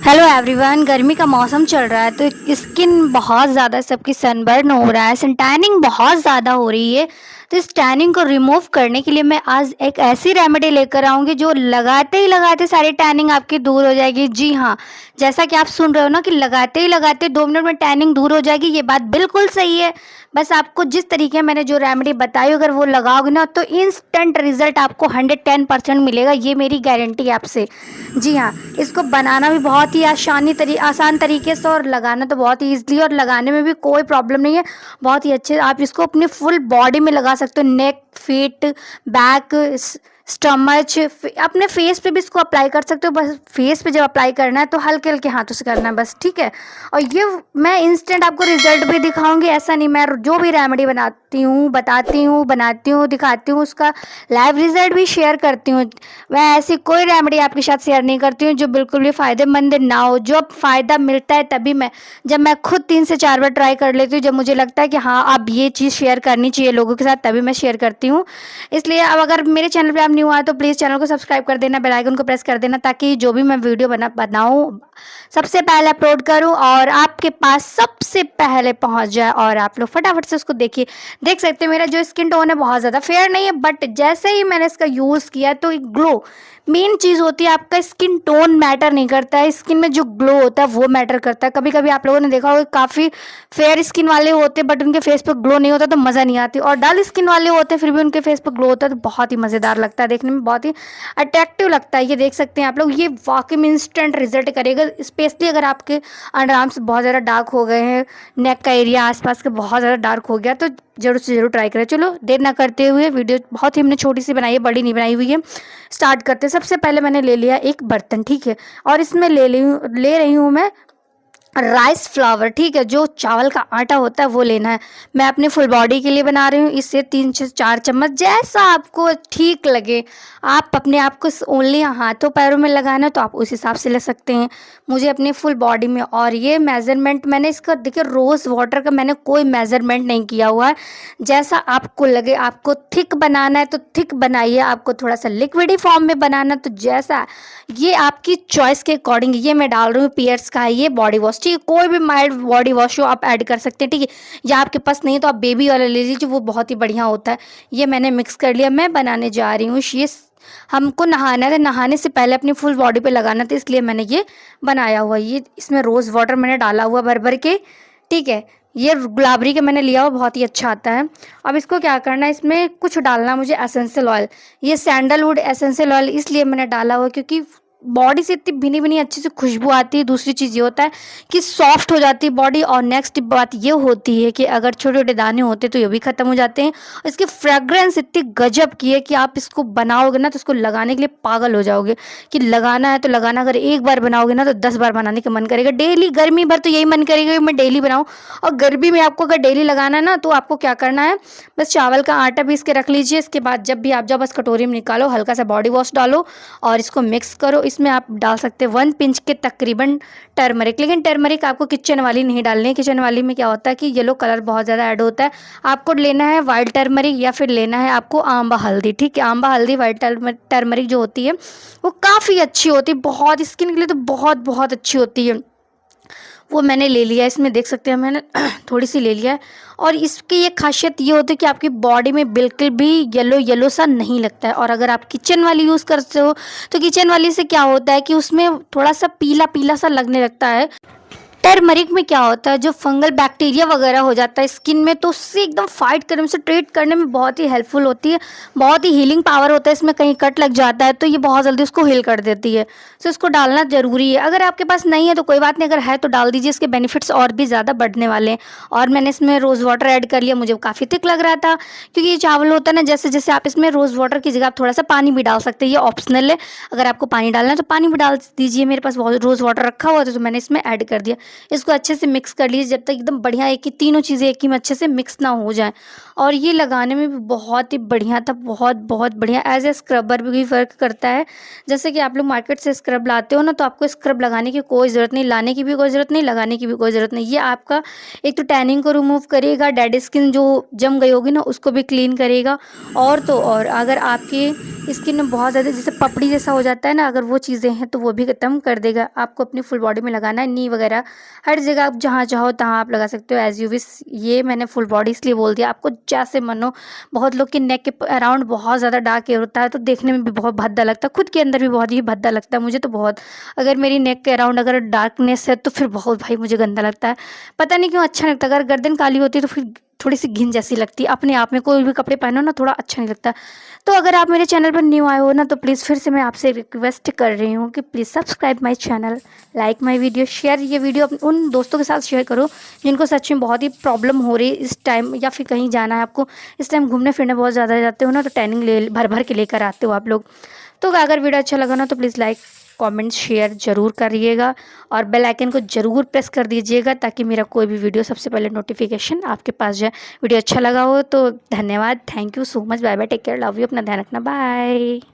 Hello everyone. गर्मी का मौसम चल रहा है तो स्किन बहुत ज़्यादा सबकी सनबर्न हो रहा है, सन टैनिंग बहुत ज़्यादा हो रही है। तो इस टैनिंग को रिमूव करने के लिए मैं आज एक ऐसी रेमेडी लेकर आऊँगी जो लगाते ही लगाते सारी टैनिंग आपकी दूर हो जाएगी। जी हाँ, जैसा कि आप सुन रहे हो ना कि लगाते ही लगाते 2 मिनट में टैनिंग दूर हो जाएगी, ये बात बिल्कुल सही है। बस आपको जिस तरीके मैंने जो रेमेडी बताई अगर वो लगाओगे ना तो इंस्टेंट रिजल्ट आपको 110% मिलेगा, ये मेरी गारंटी है आपसे। जी हाँ, इसको बनाना भी बहुत ही आसान तरीके से और लगाना तो बहुत ही ईज़िली, और लगाने में भी कोई प्रॉब्लम नहीं है। बहुत ही अच्छे आप इसको अपनी फुल बॉडी में लगा सकते हो, नेक, फीट, बैक, स्टमच, अपने फेस पे भी इसको अप्लाई कर सकते हो। बस फेस पे जब अप्लाई करना है तो हल्के हल्के हाथों से करना है बस, ठीक है। और ये मैं इंस्टेंट आपको रिजल्ट भी दिखाऊंगी, ऐसा नहीं, मैं जो भी रेमेडी बनाती हूँ, बताती हूँ, बनाती हूँ, दिखाती हूँ, उसका लाइव रिजल्ट भी शेयर करती हूँ। मैं ऐसी कोई रेमेडी आपके साथ शेयर नहीं करती हूँ जो बिल्कुल भी फ़ायदेमंद ना हो। जो फ़ायदा मिलता है तभी जब मैं खुद 3 से 4 बार ट्राई कर लेती हूँ, जब मुझे लगता है कि हाँ अब ये चीज़ शेयर करनी चाहिए लोगों के साथ, तभी मैं शेयर करती हूँ। इसलिए अब अगर मेरे चैनल पे आप न्यू आए तो प्लीज़ चैनल को सब्सक्राइब कर देना, बेल आइकन को प्रेस कर देना, ताकि जो भी मैं वीडियो बनाऊँ सबसे पहले अपलोड करूँ और आपके पास सबसे पहले पहुँच जाए और आप लोग फटाफट से उसको देखिए। देख सकते हैं मेरा जो स्किन टोन है बहुत ज़्यादा फेयर नहीं है, बट जैसे ही मैंने इसका यूज़ किया तो एक ग्लो, मेन चीज़ होती है, आपका स्किन टोन मैटर नहीं करता है, स्किन में जो ग्लो होता है वो मैटर करता है। कभी कभी आप लोगों ने देखा होगा काफ़ी फेयर स्किन वाले होते हैं बट उनके फेस पे ग्लो नहीं होता तो मज़ा नहीं आती, और डल स्किन वाले होते हैं फिर भी उनके फेस पे ग्लो होता है तो बहुत ही मज़ेदार लगता है, देखने में बहुत ही अट्रैक्टिव लगता है। ये देख सकते हैं आप लोग, ये वाकई में इंस्टेंट रिजल्ट करेगा, स्पेशली अगर आपके अंडर आर्म्स बहुत ज़्यादा डार्क हो गए हैं, नेक का एरिया आसपास के बहुत ज़्यादा डार्क हो गया, तो जरूर से जरूर ट्राई करें। चलो देर ना करते हुए, वीडियो बहुत ही हमने छोटी सी बनाई है, बड़ी नहीं बनाई हुई है, स्टार्ट करते हैं। सबसे पहले मैंने ले लिया एक बर्तन, ठीक है, और इसमें ले रही हूँ मैं राइस फ्लावर, ठीक है, जो चावल का आटा होता है वो लेना है। मैं अपनी फुल बॉडी के लिए बना रही हूँ, इससे 3 से 4 चम्मच जैसा आपको ठीक लगे। आप अपने आप को ओनली हाथों पैरों में लगाना है तो आप उस हिसाब से ले सकते हैं, मुझे अपनी फुल बॉडी में। और ये मेज़रमेंट मैंने इसका, देखिए रोज़ वाटर का मैंने कोई मेज़रमेंट नहीं किया हुआ है, जैसा आपको लगे। आपको थिक बनाना है तो थिक बनाइए, आपको थोड़ा सा लिक्विडी फॉर्म में बनाना तो जैसा, ये आपकी चॉइस के अकॉर्डिंग। ये मैं डाल रही हूँ पियर्स का है ये बॉडी वॉश, ठीक है, कोई भी माइल्ड बॉडी वॉश हो आप ऐड कर सकते हैं, ठीक है, या आपके पास नहीं तो आप बेबी वाला ले लीजिए, वो बहुत ही बढ़िया होता है। ये मैंने मिक्स कर लिया, मैं बनाने जा रही हूँ ये, हमको नहाना है, नहाने से पहले अपनी फुल बॉडी पे लगाना था, इसलिए मैंने ये बनाया हुआ। ये इसमें रोज़ वाटर मैंने डाला हुआ भर भर के, ठीक है, ये गुलाबरी का मैंने लिया हुआ, बहुत ही अच्छा आता है। अब इसको क्या करना है, इसमें कुछ डालना मुझे एसेंशियल ऑयल, ये सैंडलवुड एसेंशियल ऑयल इसलिए मैंने डाला हुआ क्योंकि बॉडी से इतनी भीनी भीनी अच्छी सी खुशबू आती है। दूसरी चीज़ ये होता है कि सॉफ्ट हो जाती है बॉडी, और नेक्स्ट बात ये होती है कि अगर छोटे छोटे दाने होते तो ये भी ख़त्म हो जाते हैं। और इसकी फ्रेग्रेंस इतनी गजब की है कि आप इसको बनाओगे ना तो इसको लगाने के लिए पागल हो जाओगे कि लगाना है तो लगाना। अगर एक बार बनाओगे ना तो 10 बार बनाने का मन करेगा, डेली। गर्मी भर तो यही मन करेगा कि मैं डेली बनाऊँ, और गर्मी में आपको अगर डेली लगाना है ना तो आपको क्या करना है, बस चावल का आटा पीस के रख लीजिए। इसके बाद जब भी आप, जब बस कटोरी में निकालो, हल्का सा बॉडी वॉश डालो और इसको मिक्स करो। इसमें आप डाल सकते हैं 1 पिंच के तकरीबन टर्मरिक, लेकिन टर्मरिक आपको किचन वाली नहीं डालनी है। किचन वाली में क्या होता है कि येलो कलर बहुत ज़्यादा ऐड होता है। आपको लेना है वाइट टर्मरिक या फिर लेना है आपको आंबा हल्दी, ठीक है, आंबा हल्दी वाइट टर्मरिक जो होती है वो काफ़ी अच्छी होती है, बहुत स्किन के लिए तो बहुत बहुत अच्छी होती है। वो मैंने ले लिया, इसमें देख सकते हैं मैंने थोड़ी सी ले लिया है। और इसकी ये खासियत ये होती है कि आपकी बॉडी में बिल्कुल भी येलो येलो सा नहीं लगता है। और अगर आप किचन वाली यूज़ करते हो तो किचन वाली से क्या होता है कि उसमें थोड़ा सा पीला पीला सा लगने लगता है। टर्मरिक में क्या होता है, जो फंगल बैक्टीरिया वगैरह हो जाता है स्किन में तो उससे एकदम फाइट करने में, से ट्रीट करने में बहुत ही हेल्पफुल होती है, बहुत ही हीलिंग पावर होता है इसमें। कहीं कट लग जाता है तो ये बहुत जल्दी उसको हील कर देती है, तो इसको डालना ज़रूरी है। अगर आपके पास नहीं है तो कोई बात नहीं, अगर है तो डाल दीजिए, इसके बेनिफिट्स और भी ज़्यादा बढ़ने वाले हैं। और मैंने इसमें रोज़ वाटर ऐड कर लिया, मुझे काफ़ी थिक लग रहा था क्योंकि ये चावल होता है ना, जैसे जैसे आप इसमें रोज़ वाटर की जगह आप थोड़ा सा पानी भी डाल सकते हैं, ये ऑप्शनल है। अगर आपको पानी डालना है तो पानी भी डाल दीजिए, मेरे पास रोज़ वाटर रखा हुआ था तो मैंने इसमें ऐड कर दिया। इसको अच्छे से मिक्स कर लीजिए जब तक एकदम बढ़िया एक ही तीनों चीज़ें एक ही में अच्छे से मिक्स ना हो जाएँ। और ये लगाने में भी बहुत ही बढ़िया था, बहुत बहुत बढ़िया। एज़ ए स्क्रबर भी वर्क करता है। जैसे कि आप लोग मार्केट से स्क्रब लाते हो ना, तो आपको स्क्रब लगाने की कोई ज़रूरत नहीं, लाने की भी कोई ज़रूरत नहीं, लगाने की भी कोई ज़रूरत नहीं। ये आपका एक तो टैनिंग को रिमूव करेगा, डेड स्किन जो जम गई होगी ना उसको भी क्लीन करेगा। और तो और अगर आपकी स्किन में बहुत ज़्यादा जैसे पपड़ी जैसा हो जाता है ना, अगर वो चीज़ें हैं तो वो भी ख़त्म कर देगा। आपको अपनी फुल बॉडी में लगाना है, नी वगैरह हर जगह आप जहाँ चाहो तहाँ आप लगा सकते हो एज़ यू विश। ये मैंने फुल बॉडी इसलिए बोल दिया, आपको जैसे मन हो। बहुत लोग के नेक के अराउंड बहुत ज़्यादा डार्क हेयर होता है तो देखने में भी बहुत भद्दा लगता है, खुद के अंदर भी बहुत ही भद्दा लगता है मुझे तो बहुत। अगर मेरी नेक के अराउंड अगर डार्कनेस है तो फिर बहुत भाई मुझे गंदा लगता है, पता नहीं क्यों अच्छा नहीं लगता। अगर गर्दन काली होती है तो फिर थोड़ी सी घिन जैसी लगती है अपने आप में, कोई भी कपड़े पहनो ना थोड़ा अच्छा नहीं लगता। तो अगर आप मेरे चैनल पर न्यू आए हो ना तो प्लीज़ फिर से मैं आपसे रिक्वेस्ट कर रही हूँ कि please subscribe my channel, like my video, share ये वीडियो उन दोस्तों के साथ शेयर करो जिनको सच में बहुत ही प्रॉब्लम हो रही है इस टाइम, या फिर कहीं जाना है आपको इस टाइम घूमने फिरने बहुत ज़्यादा जाते हो ना तो टैनिंग ले भर भर के लेकर आते हो आप लोग। तो अगर वीडियो अच्छा लगा ना तो प्लीज़ लाइक कमेंट शेयर ज़रूर करिएगा और बेल आइकन को ज़रूर प्रेस कर दीजिएगा ताकि मेरा कोई भी वीडियो सबसे पहले नोटिफिकेशन आपके पास जाए। वीडियो अच्छा लगा हो तो धन्यवाद, thank you so much, bye bye, take care, love you, अपना ध्यान रखना, बाय।